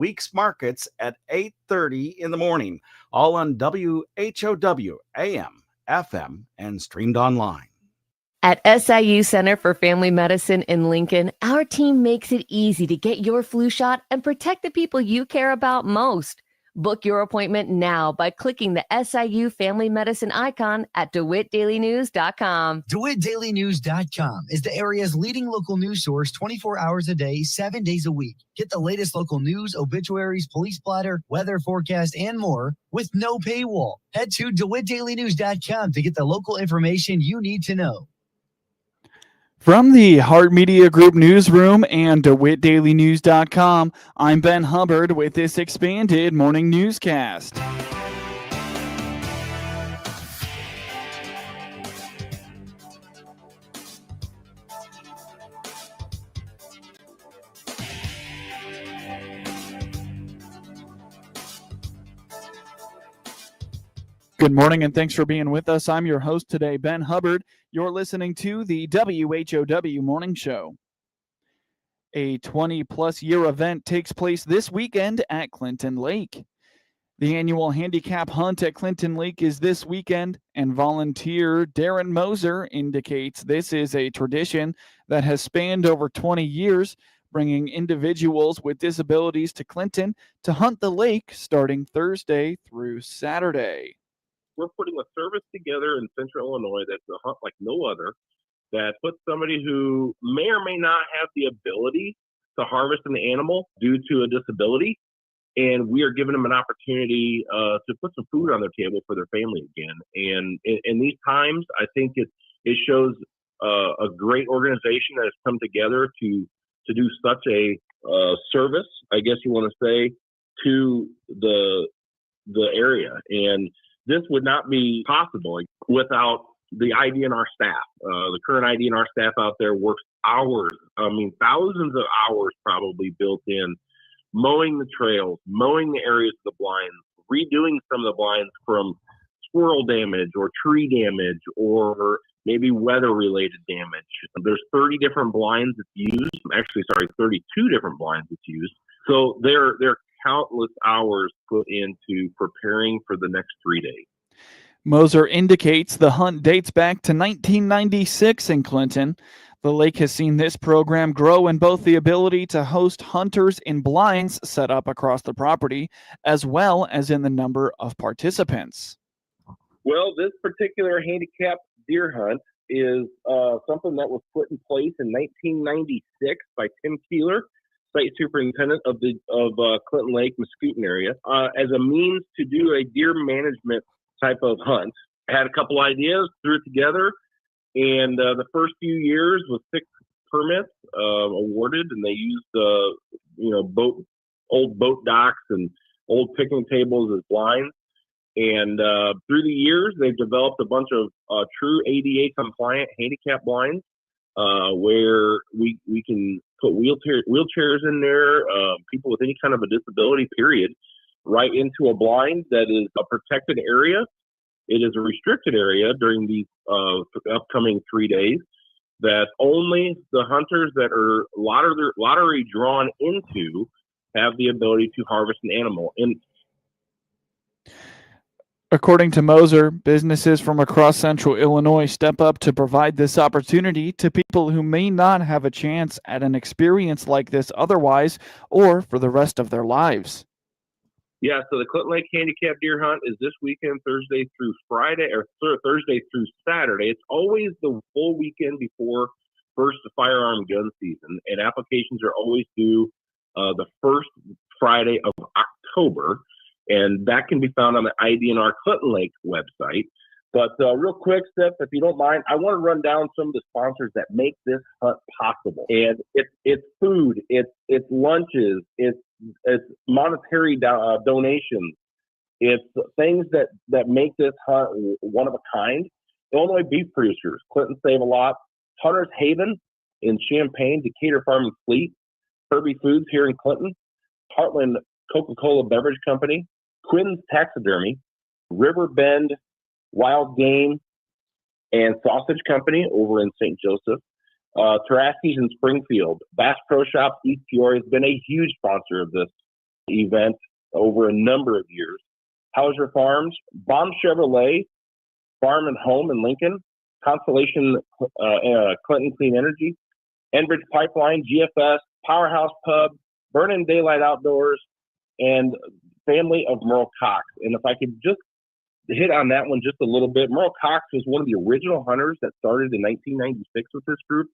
week's markets at 8:30 in the morning, all on WHOW, AM, FM, and streamed online. At SIU Center for Family Medicine in Lincoln, our team makes it easy to get your flu shot and protect the people you care about most. Book your appointment now by clicking the SIU Family Medicine icon at DeWittDailyNews.com. DeWittDailyNews.com is the area's leading local news source 24 hours a day, 7 days a week. Get the latest local news, obituaries, police splatter, weather forecast, and more with no paywall. Head to DeWittDailyNews.com to get the local information you need to know. From the Hart Media Group newsroom and DeWittDailyNews.com, I'm Ben Hubbard with this expanded morning newscast. Good morning and thanks for being with us. I'm your host today, Ben Hubbard. You're listening to the WHOW Morning Show. A 20-plus year event takes place this weekend at Clinton Lake. The annual Handicap Hunt at Clinton Lake is this weekend, and volunteer Darren Moser indicates this is a tradition that has spanned over 20 years, bringing individuals with disabilities to Clinton to hunt the lake starting Thursday through Saturday. We're putting a service together in Central Illinois that's a hunt like no other, that puts somebody who may or may not have the ability to harvest an animal due to a disability, and we are giving them an opportunity to put some food on their table for their family again. And in these times, I think it shows a great organization that has come together to do such a service, I guess you want to say, to the area. And this would not be possible without the IDNR staff. The current IDNR staff out there works hours, thousands of hours probably built in, mowing the trails, mowing the areas of the blinds, redoing some of the blinds from squirrel damage or tree damage or maybe weather-related damage. There's 30 different blinds that's used. 32 different blinds that's used. So there are countless hours put into preparing for the next 3 days. Moser indicates the hunt dates back to 1996 in Clinton. The lake has seen this program grow in both the ability to host hunters in blinds set up across the property, as well as in the number of participants. Well, this particular handicap deer hunt is something that was put in place in 1996 by Tim Keeler, site superintendent of Clinton Lake, Muscootin area, as a means to do a deer management type of hunt. I had a couple ideas, threw it together, and the first few years with 6 permits awarded, and they used old boat docks and old picnic tables as blinds. And through the years, they've developed a bunch of true ADA compliant handicap blinds where we can put wheelchairs in there, people with any kind of a disability, period, right into a blind that is a protected area. It is a restricted area during these upcoming 3 days that only the hunters that are lottery drawn into have the ability to harvest an animal. And according to Moser, businesses from across central Illinois step up to provide this opportunity to people who may not have a chance at an experience like this otherwise or for the rest of their lives. Yeah, so the Clinton Lake Handicap Deer Hunt is this weekend, Thursday through Saturday. It's always the full weekend before first firearm gun season, and applications are always due the first Friday of October, and that can be found on the IDNR Clinton Lake website. But real quick, Steph, if you don't mind, I want to run down some of the sponsors that make this hunt possible. And it's food, it's lunches, it's monetary donations, it's things that make this hunt one of a kind. Illinois beef producers, Clinton Save a Lot, Hunter's Haven in Champaign, Decatur Farm and Fleet, Kirby Foods here in Clinton, Heartland Coca-Cola Beverage Company, Quinn's Taxidermy, River Bend Wild Game and Sausage Company over in St. Joseph, Tarasky's in Springfield, Bass Pro Shops East Peoria has been a huge sponsor of this event over a number of years. Hauser Farms, Baum Chevrolet, Farm and Home in Lincoln, Constellation Clinton Clean Energy, Enbridge Pipeline, GFS, Powerhouse Pub, Burning Daylight Outdoors, and family of Merle Cox. And if I could just hit on that one just a little bit, Merle Cox was one of the original hunters that started in 1996 with this group,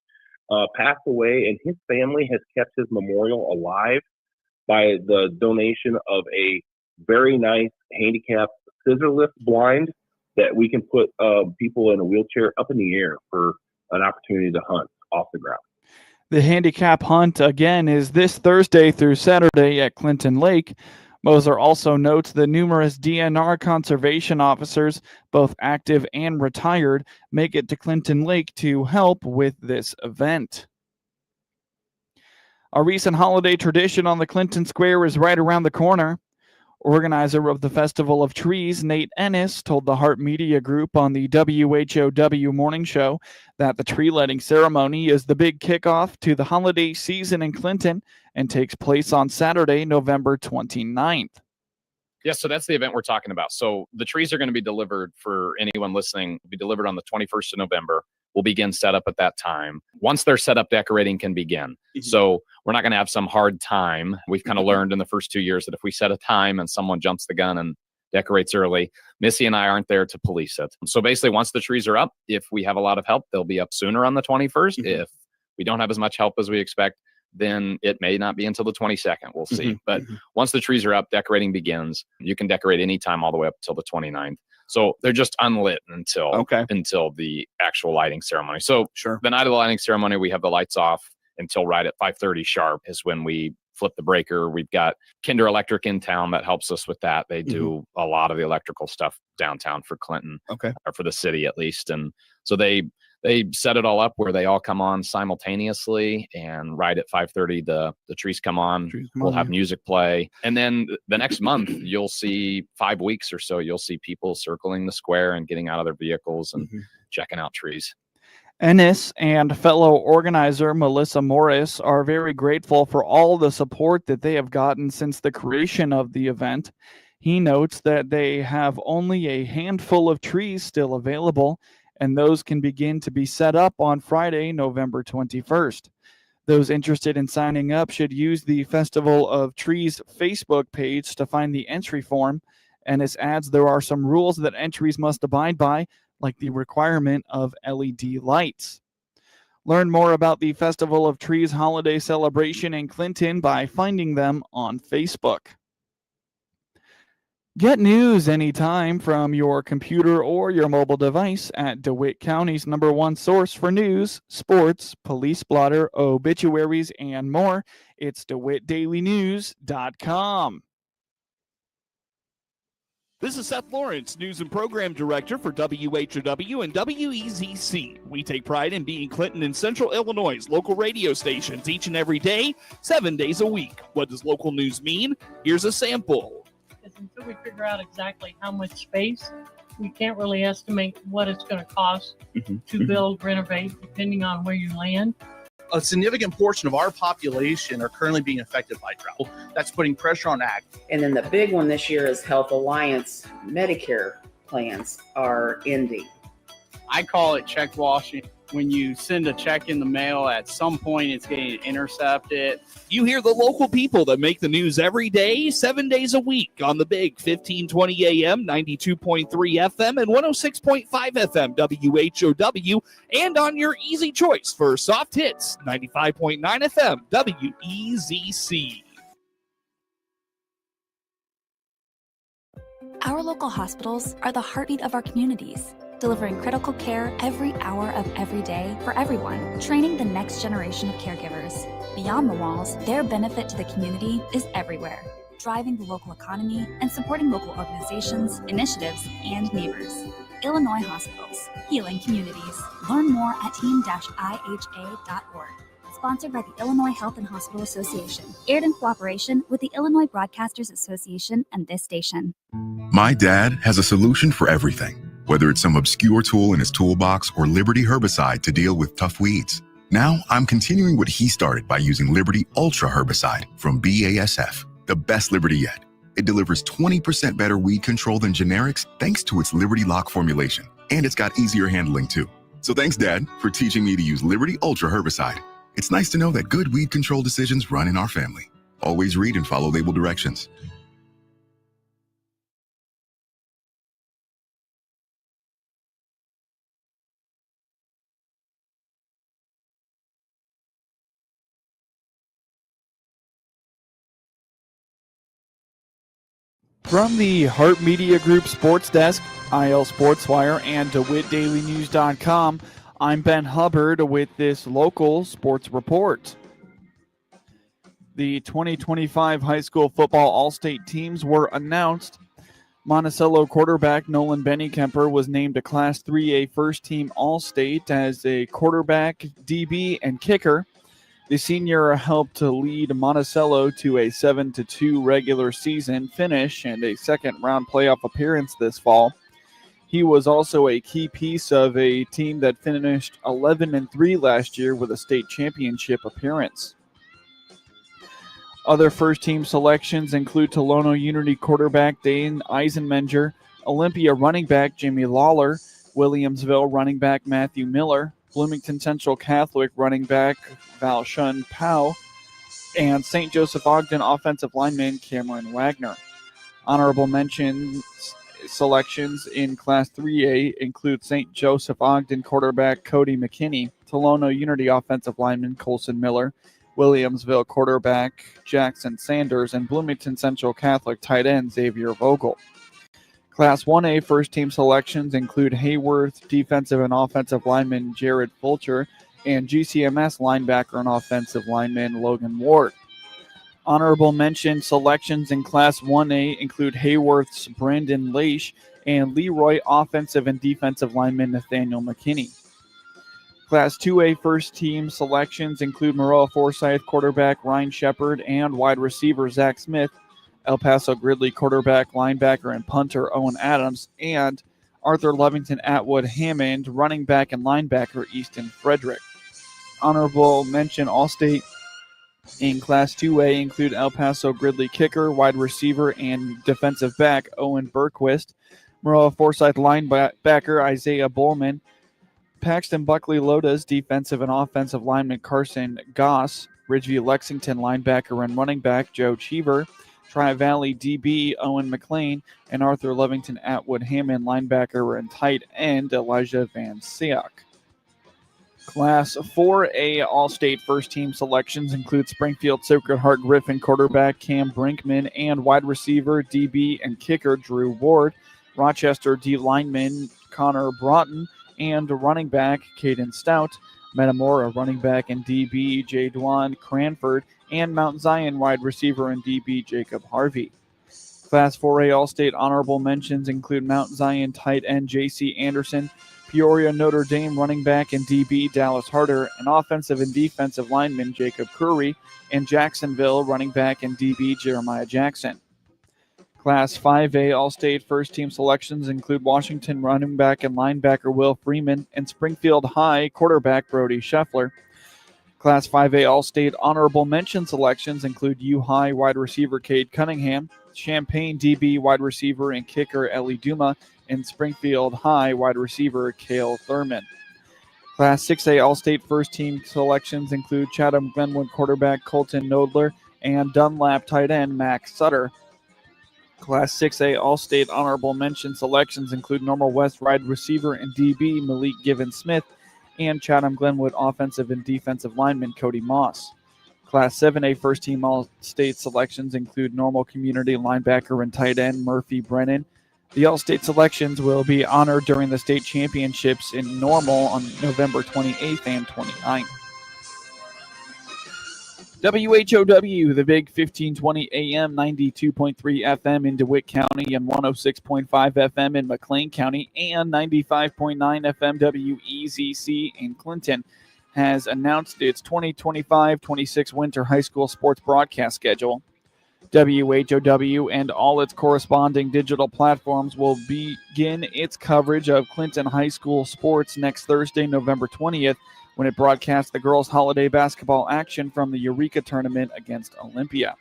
passed away, and his family has kept his memorial alive by the donation of a very nice handicap scissor lift blind that we can put people in a wheelchair up in the air for an opportunity to hunt off the ground. The handicap hunt, again, is this Thursday through Saturday at Clinton Lake. Moser also notes that numerous DNR conservation officers, both active and retired, make it to Clinton Lake to help with this event. A recent holiday tradition on the Clinton Square is right around the corner. Organizer of the Festival of Trees, Nate Ennis, told the Heart Media Group on the WHOW morning show that the tree lighting ceremony is the big kickoff to the holiday season in Clinton and takes place on Saturday, November 29th. Yes, so that's the event we're talking about. So the trees are going to be delivered, for anyone listening, will be delivered on the 21st of November. We'll begin setup at that time. Once they're set up, decorating can begin. Mm-hmm. So we're not going to have some hard time. We've kind of learned in the first 2 years that if we set a time and someone jumps the gun and decorates early, Missy and I aren't there to police it. So basically, once the trees are up, if we have a lot of help, they'll be up sooner on the 21st. Mm-hmm. If we don't have as much help as we expect, then it may not be until the 22nd. We'll see. Mm-hmm. But once the trees are up, decorating begins. You can decorate anytime all the way up until the 29th. So they're just unlit until the actual lighting ceremony. So the night of the lighting ceremony, we have the lights off until right at 5:30 sharp is when we flip the breaker. We've got Kinder Electric in town that helps us with that. They do a lot of the electrical stuff downtown for Clinton, or for the city at least. And so they set it all up where they all come on simultaneously, and right at 5:30 the trees come on. We'll have music play, and then the next month you'll see 5 weeks or so, you'll see people circling the square and getting out of their vehicles and checking out trees. Ennis and fellow organizer Melissa Morris are very grateful for all the support that they have gotten since the creation of the event. He notes that they have only a handful of trees still available, and those can begin to be set up on Friday, November 21st. Those interested in signing up should use the Festival of Trees Facebook page to find the entry form. Ennis adds there are some rules that entries must abide by, like the requirement of LED lights. Learn more about the Festival of Trees holiday celebration in Clinton by finding them on Facebook. Get news anytime from your computer or your mobile device at DeWitt County's #1 source for news, sports, police blotter, obituaries, and more. It's DeWittDailyNews.com. This is Seth Lawrence, News and Program Director for WHOW and WEZC. We take pride in being Clinton and Central Illinois' local radio stations each and every day, 7 days a week. What does local news mean? Here's a sample. Until we figure out exactly how much space, we can't really estimate what it's going to cost to build, renovate, depending on where you land. A significant portion of our population are currently being affected by drought. That's putting pressure on ag. And then the big one this year is Health Alliance Medicare plans are ending. I call it check washing. When you send a check in the mail, at some point it's getting intercepted. You hear the local people that make the news every day, 7 days a week on the big 1520 AM, 92.3 FM, and 106.5 FM WHOW, and on your easy choice for soft hits, 95.9 FM WEZC. Our local hospitals are the heartbeat of our communities, delivering critical care every hour of every day for everyone, training the next generation of caregivers. Beyond the walls, their benefit to the community is everywhere, driving the local economy and supporting local organizations, initiatives, and neighbors. Illinois Hospitals, healing communities. Learn more at team-iha.org. Sponsored by the Illinois Health and Hospital Association. Aired in cooperation with the Illinois Broadcasters Association and this station. My dad has a solution for everything. Whether it's some obscure tool in his toolbox or Liberty herbicide to deal with tough weeds. Now I'm continuing what he started by using Liberty Ultra herbicide from BASF. The best Liberty yet. It delivers 20% better weed control than generics thanks to its Liberty Lock formulation. And it's got easier handling too. So thanks, Dad, for teaching me to use Liberty Ultra herbicide. It's nice to know that good weed control decisions run in our family. Always read and follow label directions. From the Hart Media Group Sports Desk, IL Sportswire, and DeWittDailyNews.com, I'm Ben Hubbard with this local sports report. The 2025 high school football all-state teams were announced. Monticello quarterback Nolan Benny-Kemper was named a Class 3A first-team all-state as a quarterback, DB, and kicker. The senior helped to lead Monticello to a 7-2 regular season finish and a second-round playoff appearance this fall. He was also a key piece of a team that finished 11-3 last year with a state championship appearance. Other first-team selections include Tolono Unity quarterback Dane Eisenmenger, Olympia running back Jimmy Lawler, Williamsville running back Matthew Miller, Bloomington Central Catholic running back Valshun Powell, and St. Joseph Ogden offensive lineman Cameron Wagner. Honorable mention selections in Class 3A include St. Joseph Ogden quarterback Cody McKinney, Tolono Unity offensive lineman Colson Miller, Williamsville quarterback Jackson Sanders, and Bloomington Central Catholic tight end Xavier Vogel. Class 1A first-team selections include Heyworth defensive and offensive lineman Jared Fulcher and GCMS linebacker and offensive lineman Logan Ward. Honorable mention selections in Class 1A include Heyworth's Brandon Leish and Leroy offensive and defensive lineman Nathaniel McKinney. Class 2A first-team selections include Maroa Forsyth quarterback Ryan Shepard and wide receiver Zach Smith, El Paso Gridley quarterback, linebacker, and punter Owen Adams, and Arthur Lovington Atwood Hammond, running back and linebacker Easton Frederick. Honorable mention All-State in Class 2A include El Paso Gridley kicker, wide receiver, and defensive back Owen Berquist, Maroa Forsyth linebacker Isaiah Bowman, Paxton Buckley Loda's defensive and offensive lineman Carson Goss, Ridgeview Lexington linebacker and running back Joe Cheever, Tri-Valley DB Owen McLean, and Arthur Lovington Atwood Hammond linebacker and tight end Elijah Van Seok. Class 4A All-State first-team selections include Springfield Sacred Heart Griffin quarterback Cam Brinkman and wide receiver, DB, and kicker Drew Ward, Rochester D lineman Connor Broughton, and running back Caden Stout, Metamora running back and DB Jadwan Cranford, and Mount Zion wide receiver and DB Jacob Harvey. Class 4A All-State honorable mentions include Mount Zion tight end J.C. Anderson, Peoria Notre Dame running back and DB Dallas Harder, and offensive and defensive lineman Jacob Curry, and Jacksonville running back and DB Jeremiah Jackson. Class 5A All-State first-team selections include Washington running back and linebacker Will Freeman, and Springfield High quarterback Brody Scheffler. Class 5A All-State honorable mention selections include U-High wide receiver Cade Cunningham, Champaign DB wide receiver and kicker Ellie Duma, and Springfield High wide receiver Cale Thurman. Class 6A All-State first-team selections include Chatham Glenwood quarterback Colton Nodler and Dunlap tight end Max Sutter. Class 6A All-State honorable mention selections include Normal West wide receiver and DB Malik Given-Smith and Chatham Glenwood offensive and defensive lineman Cody Moss. Class 7A first-team All-State selections include Normal Community linebacker and tight end Murphy Brennan. The All-State selections will be honored during the state championships in Normal on November 28th and 29th. WHOW, the big 1520 AM, 92.3 FM in DeWitt County and 106.5 FM in McLean County and 95.9 FM WEZC in Clinton, has announced its 2025-26 winter high school sports broadcast schedule. WHOW and all its corresponding digital platforms will begin its coverage of Clinton High School sports next Thursday, November 20th, when it broadcasts the girls' holiday basketball action from the Eureka tournament against Olympia.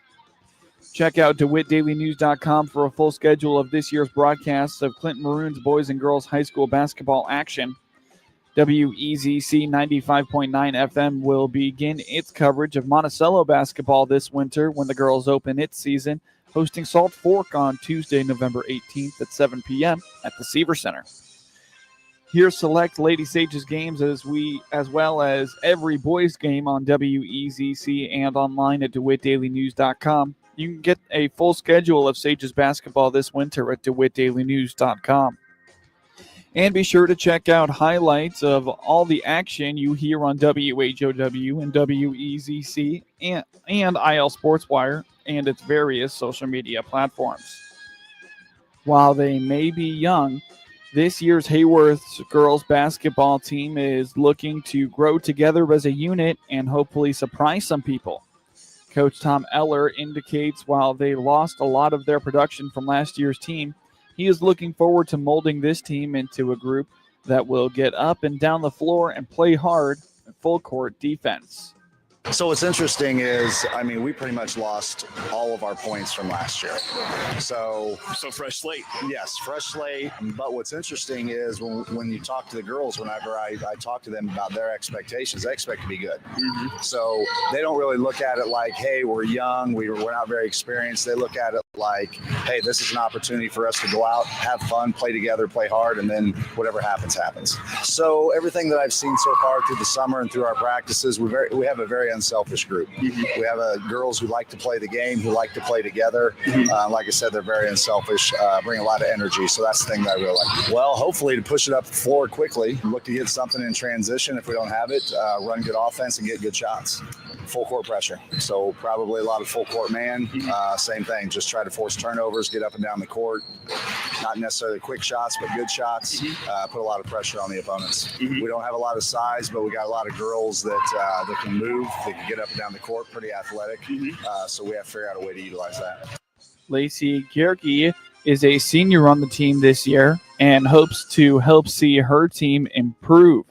Check out DeWittDailyNews.com for a full schedule of this year's broadcasts of Clinton Maroons boys and girls high school basketball action. WEZC 95.9 FM will begin its coverage of Monticello basketball this winter when the girls open its season, hosting Salt Fork on Tuesday, November 18th at 7 p.m. at the Seaver Center. Here's select Lady Sages games as well as every boys game on WEZC and online at DeWittDailyNews.com. You can get a full schedule of Sages basketball this winter at DeWittDailyNews.com. And be sure to check out highlights of all the action you hear on WHOW and WEZC and IL Sportswire and its various social media platforms. While they may be young, this year's Heyworth's girls basketball team is looking to grow together as a unit and hopefully surprise some people. Coach Tom Eller indicates while they lost a lot of their production from last year's team, he is looking forward to molding this team into a group that will get up and down the floor and play hard full court defense. So what's interesting is, we pretty much lost all of our points from last year. So fresh slate. Yes, fresh slate. But what's interesting is when you talk to the girls, whenever I talk to them about their expectations, they expect to be good. Mm-hmm. So they don't really look at it like, hey, we're young, we're not very experienced. They look at it like, hey, this is an opportunity for us to go out, have fun, play together, play hard, and then whatever happens, happens. So everything that I've seen so far through the summer and through our practices, we have a very unselfish group. Mm-hmm. We have girls who like to play the game, who like to play together. Mm-hmm. Like I said, they're very unselfish, bring a lot of energy. So that's the thing that I really like. Well, hopefully to push it up the floor quickly, look to get something in transition. If we don't have it, run good offense and get good shots. Full court pressure. So probably a lot of full court man. Same thing. Just try to force turnovers, get up and down the court. Not necessarily quick shots, but good shots. Put a lot of pressure on the opponents. We don't have a lot of size, but we got a lot of girls that can move. They can get up and down the court, pretty athletic. So we have to figure out a way to utilize that. Lacey Gierke is a senior on the team this year and hopes to help see her team improve,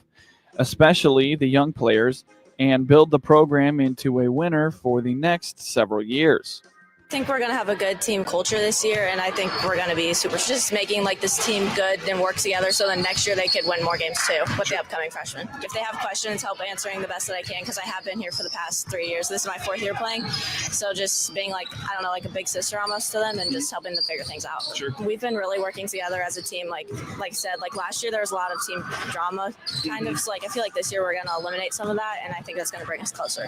especially the young players, and build the program into a winner for the next several years. I think we're going to have a good team culture this year, and I think we're going to be just making this team good and work together so then next year they could win more games too with the upcoming freshmen. If they have questions, help answering the best that I can because I have been here for the past 3 years. This is my 4th year playing, so just being a big sister almost to them and just helping them figure things out. Sure. We've been really working together as a team. Like I said, last year there was a lot of team drama kind of, so I feel like this year we're going to eliminate some of that, and I think that's going to bring us closer.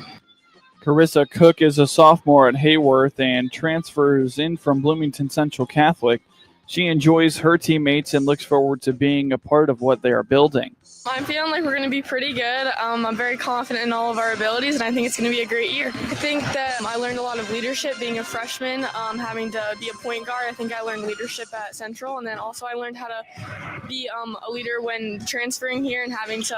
Carissa Cook is a sophomore at Heyworth and transfers in from Bloomington Central Catholic. She enjoys her teammates and looks forward to being a part of what they are building. I'm feeling like we're going to be pretty good. I'm very confident in all of our abilities, and I think it's going to be a great year. I think that I learned a lot of leadership being a freshman, having to be a point guard. I think I learned leadership at Central, and then also I learned how to be a leader when transferring here and having to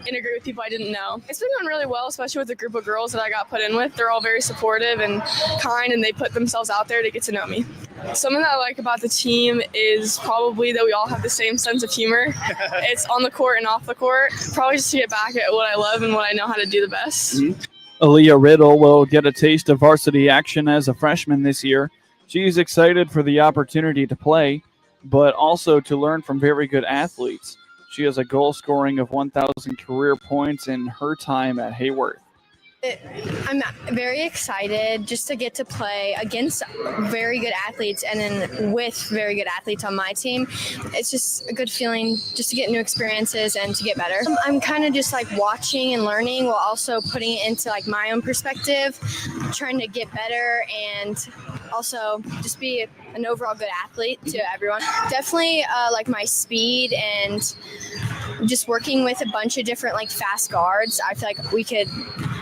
integrate with people I didn't know. It's been going really well, especially with the group of girls that I got put in with. They're all very supportive and kind, and they put themselves out there to get to know me. Something that I like about the team is probably that we all have the same sense of humor. It's on the court and off the court. Probably just to get back at what I love and what I know how to do the best. Aaliyah Riddle will get a taste of varsity action as a freshman this year. She's excited for the opportunity to play, but also to learn from very good athletes. She has a goal scoring of 1,000 career points in her time at Heyworth. I'm very excited just to get to play against very good athletes and then with very good athletes on my team. It's just a good feeling just to get new experiences and to get better. I'm kind of just watching and learning while also putting it into my own perspective, trying to get better and also just be an overall good athlete to everyone. Definitely my speed and just working with a bunch of different fast guards. I feel like we could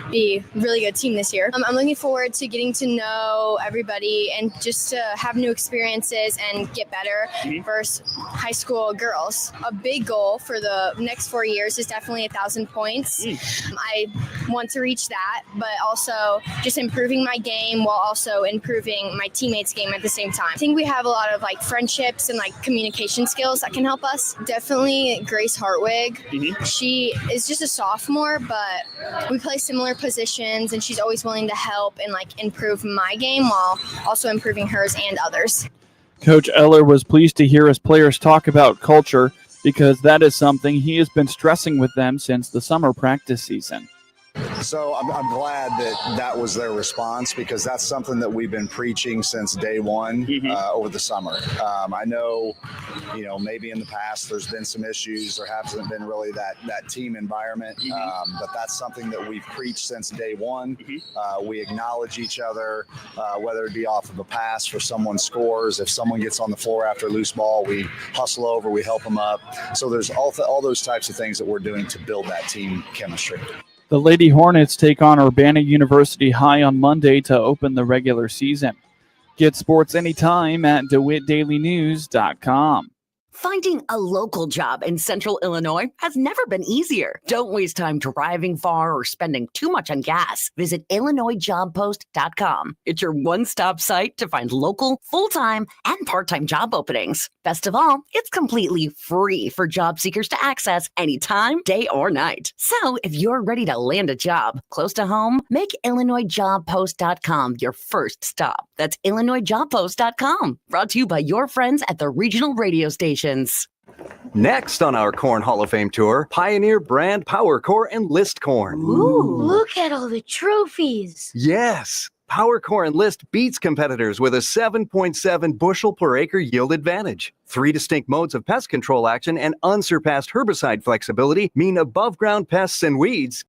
be a really good team this year. I'm looking forward to getting to know everybody and just to have new experiences and get better versus high school girls. A big goal for the next 4 years is definitely 1,000 points. I want to reach that, but also just improving my game while also improving my teammates' game at the same time. I think we have a lot of friendships and communication skills that can help us. Definitely Grace Hartwig. She is just a sophomore, but we play similar positions, and she's always willing to help and like improve my game while also improving hers and others. Coach Eller was pleased to hear his players talk about culture because that is something he has been stressing with them since the summer practice season. So I'm glad that was their response, because that's something that we've been preaching since day one over the summer. I know, maybe in the past there's been some issues. There hasn't been really that team environment, but that's something that we've preached since day one. We acknowledge each other, whether it be off of a pass for someone scores. If someone gets on the floor after a loose ball, we hustle over, we help them up. So there's all those types of things that we're doing to build that team chemistry. The Lady Hornets take on Urbana University High on Monday to open the regular season. Get sports anytime at DeWittDailyNews.com. Finding a local job in Central Illinois has never been easier. Don't waste time driving far or spending too much on gas. Visit IllinoisJobPost.com. It's your one-stop site to find local, full-time, and part-time job openings. Best of all, it's completely free for job seekers to access anytime, day or night. So if you're ready to land a job close to home, make IllinoisJobPost.com your first stop. That's IllinoisJobPost.com. Brought to you by your friends at the regional radio station. Next on our Corn Hall of Fame tour, Pioneer brand Power Core Enlist corn. Ooh, look at all the trophies. Yes, Power Core Enlist beats competitors with a 7.7 bushel per acre yield advantage. 3 distinct modes of pest control action and unsurpassed herbicide flexibility mean above ground pests and weeds